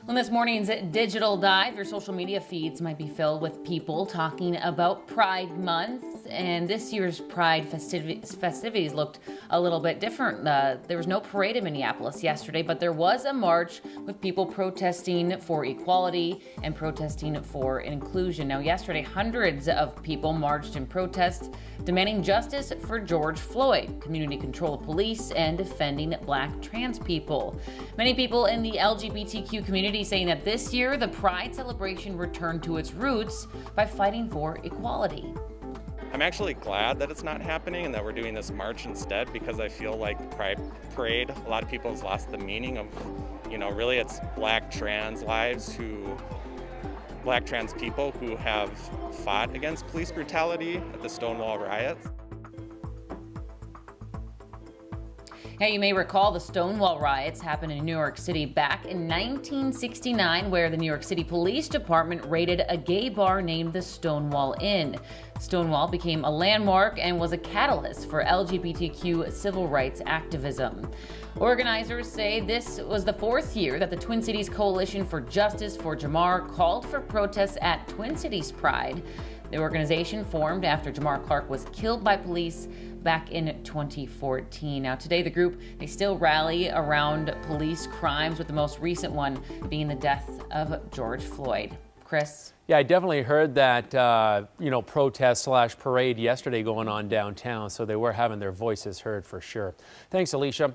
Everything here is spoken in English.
On this morning's Digital Dive, your social media feeds might be filled with people talking about Pride Month, and this year's Pride festivities looked a little bit different. There was no parade in Minneapolis yesterday, but there was a march with people protesting for equality and protesting for inclusion. Now, yesterday, hundreds of people marched in protest, demanding justice for George Floyd, community control of police, and defending Black trans people. Many people in the LGBTQ community saying that this year the Pride celebration returned to its roots by fighting for equality. I'm actually glad that it's not happening and that we're doing this march instead, because I feel like the Pride Parade, a lot of people have lost the meaning of, really it's Black trans people who have fought against police brutality at the Stonewall riots. Now, you may recall the Stonewall riots happened in New York City back in 1969, where the New York City Police Department raided a gay bar named the Stonewall Inn. Stonewall became a landmark and was a catalyst for LGBTQ civil rights activism. Organizers say this was the fourth year that the Twin Cities Coalition for Justice for Jamar called for protests at Twin Cities Pride. The organization formed after Jamar Clark was killed by police back in 2014. Now, today the group, they still rally around police crimes, with the most recent one being the death of George Floyd. Chris? Yeah, I definitely heard that, protest/parade yesterday going on downtown, so they were having their voices heard for sure. Thanks, Alicia.